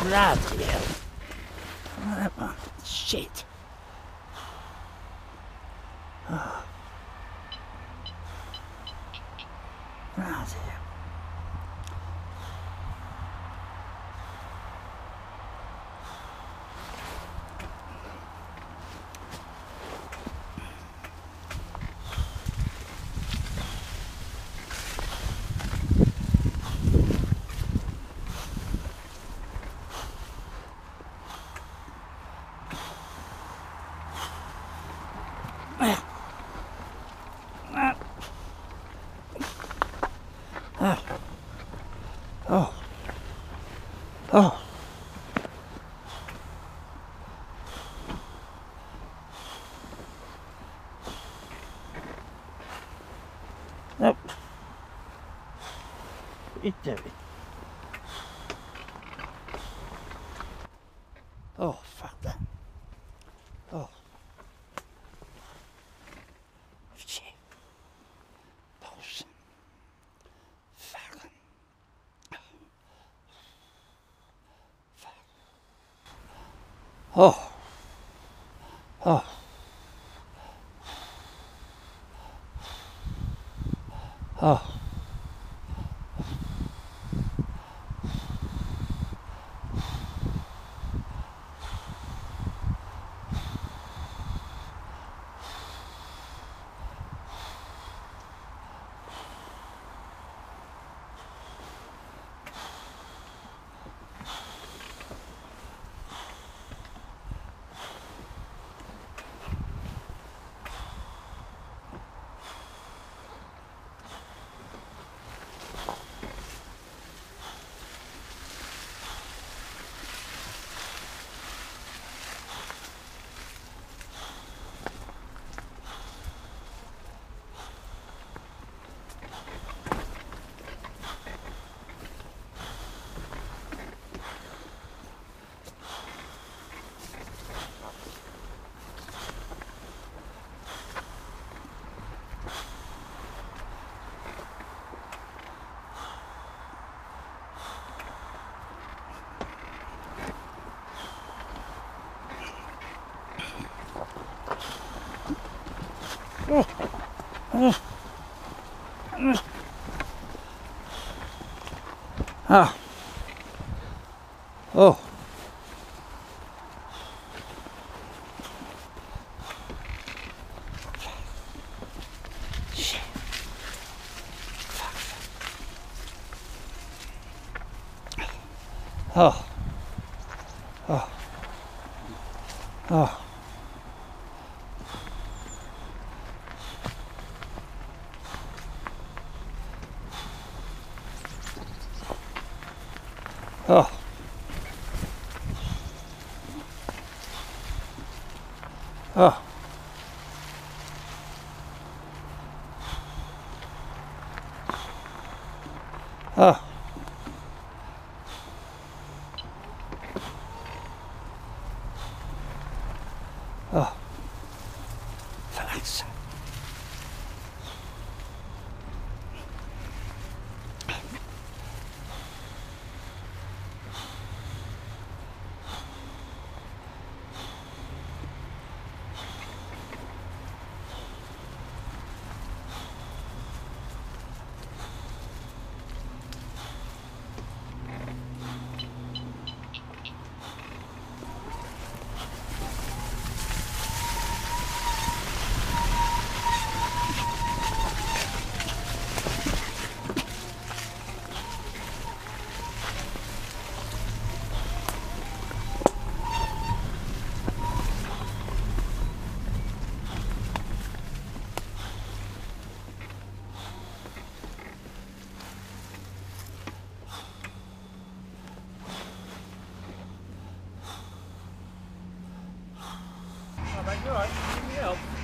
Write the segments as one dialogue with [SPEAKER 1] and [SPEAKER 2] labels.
[SPEAKER 1] Bloody hell. Oh, that one. Shit. Oh. Bloody hell. Oh. Oh. Nope. What are you doing? Oh, fuck that. Oh. Shit. Pulse. Fucking. Oh. Oh. Oh. Oh. Ah. Oh. Shit. Oh. Oh. Oh. Oh. Oh. Oh. Oh. Thanks.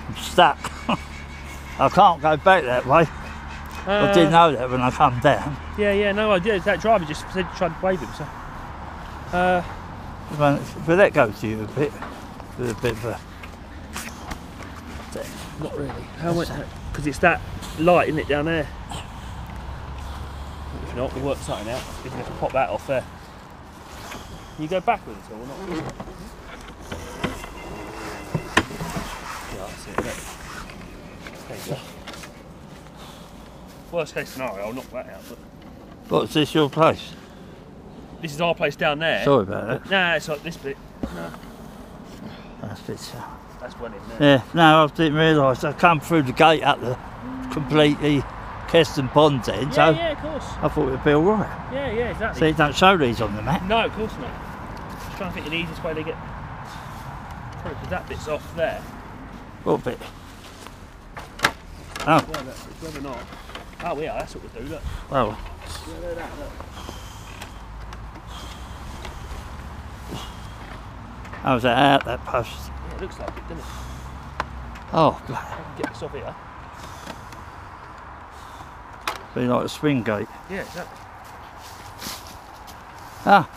[SPEAKER 1] I'm stuck. I can't go back that way. I didn't know that when I come down.
[SPEAKER 2] Yeah, no idea. That driver just said to try and wave him, so.
[SPEAKER 1] But that goes to you a bit, with a bit of a...
[SPEAKER 2] Not really. How much? Because it's that light, isn't it, down there? If not, we'll work something out. If we can pop that off there. Can you go backwards or not? Yeah, that's it. Look. There you go. Worst case scenario, I'll knock that out. But
[SPEAKER 1] What's this, your place?
[SPEAKER 2] this is our place down there.
[SPEAKER 1] Sorry about that.
[SPEAKER 2] Nah, it's like this bit. No,
[SPEAKER 1] That's a bit so.
[SPEAKER 2] that's one in there.
[SPEAKER 1] Yeah, no, I didn't realise. I come through the gate at the completely Keston Pond end, so
[SPEAKER 2] Yeah, of course.
[SPEAKER 1] I thought it'd be alright.
[SPEAKER 2] Yeah, exactly.
[SPEAKER 1] So you don't show these on the map?
[SPEAKER 2] No, of course not. Just trying to think of the easiest way to get through, because that bit's off there.
[SPEAKER 1] What bit? Oh,
[SPEAKER 2] Yeah, that's whether or not. Oh, yeah, that's what we do, look.
[SPEAKER 1] well.
[SPEAKER 2] Yeah, look at that, look.
[SPEAKER 1] How's that out, that post?
[SPEAKER 2] Yeah, it looks like it, doesn't it?
[SPEAKER 1] Oh,
[SPEAKER 2] I can get this off here.
[SPEAKER 1] be like a swing gate.
[SPEAKER 2] Yeah, exactly.
[SPEAKER 1] Ah,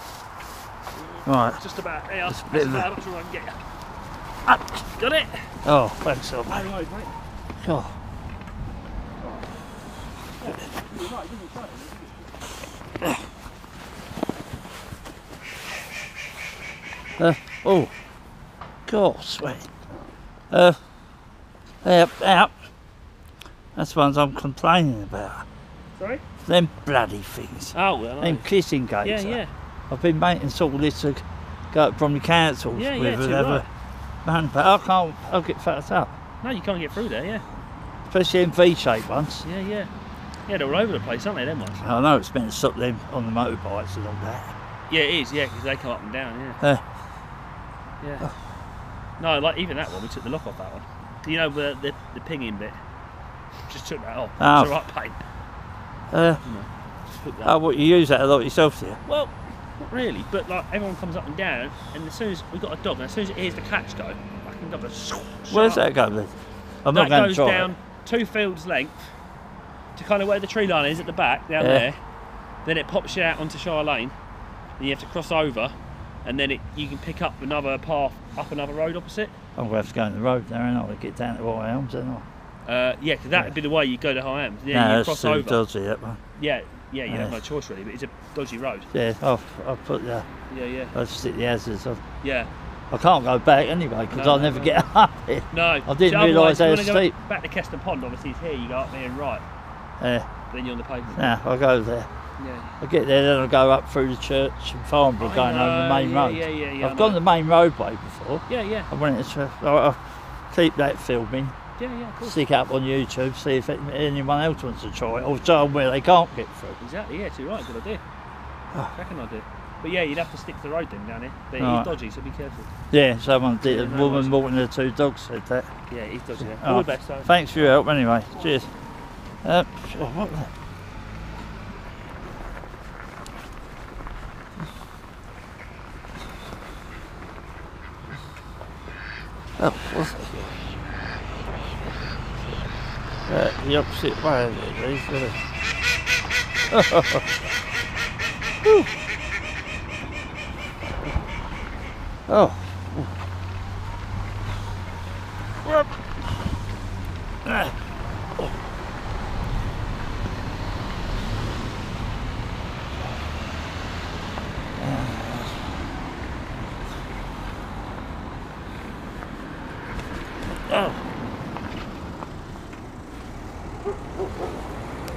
[SPEAKER 1] right.
[SPEAKER 2] Just about here.
[SPEAKER 1] It's a
[SPEAKER 2] That's
[SPEAKER 1] bit of
[SPEAKER 2] about
[SPEAKER 1] a-
[SPEAKER 2] how much I can get you. Ah, got it?
[SPEAKER 1] Oh, thanks so
[SPEAKER 2] No
[SPEAKER 1] much.
[SPEAKER 2] worries, mate.
[SPEAKER 1] Oh,
[SPEAKER 2] You're right, didn't you?
[SPEAKER 1] oh, God, sweet. Out. That's the ones I'm complaining about.
[SPEAKER 2] Sorry?
[SPEAKER 1] Them bloody things.
[SPEAKER 2] Oh, well,
[SPEAKER 1] Them kissing gates.
[SPEAKER 2] yeah.
[SPEAKER 1] I've been making sort of this to go from the councils
[SPEAKER 2] Yeah,
[SPEAKER 1] with
[SPEAKER 2] too
[SPEAKER 1] whatever.
[SPEAKER 2] right.
[SPEAKER 1] Man, but I can't, I'll get fucked up.
[SPEAKER 2] No, you can't get through there, yeah.
[SPEAKER 1] Especially in V-shaped ones.
[SPEAKER 2] Yeah. Yeah, they're all over the place, aren't they, them ones?
[SPEAKER 1] I know it's meant to stop them on the motorbikes and all that.
[SPEAKER 2] Yeah, it is, yeah, because they come up and down, yeah. Yeah. No, like even that one, we took the lock off that one. You know, the pinging bit. Just took that off.
[SPEAKER 1] Oh.
[SPEAKER 2] It's a right pain. Just put that.
[SPEAKER 1] Oh, what, you use that a lot yourself, do you?
[SPEAKER 2] Well, not really, but like everyone comes up and down, and as soon as we've got a dog, and as soon as it hears the catch go, I can go a
[SPEAKER 1] Where's that go then? I'm not
[SPEAKER 2] That
[SPEAKER 1] going to
[SPEAKER 2] goes
[SPEAKER 1] try
[SPEAKER 2] down
[SPEAKER 1] it.
[SPEAKER 2] 2 fields length to kind of where the tree line is at the back, down there. Then it pops you out onto Shire Lane, and you have to cross over, and then you can pick up another path up another road opposite.
[SPEAKER 1] I'm going to have to go on the road there and I'll get down to White Elms, then I?
[SPEAKER 2] Yeah, because that would be the way you go to High Elms. Then
[SPEAKER 1] No,
[SPEAKER 2] you
[SPEAKER 1] that's
[SPEAKER 2] cross
[SPEAKER 1] too
[SPEAKER 2] over.
[SPEAKER 1] dodgy, that one.
[SPEAKER 2] Yeah, you have no choice really, but it's a dodgy road.
[SPEAKER 1] Yeah, I'll put the,
[SPEAKER 2] Yeah.
[SPEAKER 1] I'll stick the hazards on.
[SPEAKER 2] Yeah.
[SPEAKER 1] I can't go back anyway because I'll never get up it.
[SPEAKER 2] No.
[SPEAKER 1] I didn't
[SPEAKER 2] So
[SPEAKER 1] realise
[SPEAKER 2] otherwise,
[SPEAKER 1] how
[SPEAKER 2] if you wanna
[SPEAKER 1] steep.
[SPEAKER 2] go back to Keston Pond, obviously it's here, you go up there and right.
[SPEAKER 1] Yeah,
[SPEAKER 2] Then you're on the pavement.
[SPEAKER 1] now I'll go there.
[SPEAKER 2] Yeah.
[SPEAKER 1] I get there, then I'll go up through the church and Farnborough going over the main road.
[SPEAKER 2] Yeah.
[SPEAKER 1] I've gone the main roadway before.
[SPEAKER 2] Yeah.
[SPEAKER 1] I went into, I'll keep that filming,
[SPEAKER 2] Yeah, of course.
[SPEAKER 1] stick it up on YouTube, see if anyone else wants to try it, or show them where they can't get through.
[SPEAKER 2] Exactly, yeah, too right, good idea.
[SPEAKER 1] Oh.
[SPEAKER 2] Second idea. But yeah, you'd have to stick to the road then down here. But
[SPEAKER 1] Right.
[SPEAKER 2] he's dodgy, so be careful.
[SPEAKER 1] Yeah, someone did,
[SPEAKER 2] Yeah,
[SPEAKER 1] a
[SPEAKER 2] no
[SPEAKER 1] woman
[SPEAKER 2] worries.
[SPEAKER 1] walking the 2 dogs said that.
[SPEAKER 2] Yeah, he's dodgy there.
[SPEAKER 1] Oh,
[SPEAKER 2] All the best, so.
[SPEAKER 1] Thanks for your help anyway, cheers. What the? Oh, what's that? The opposite way of it, these Oh. Whoop. Oh.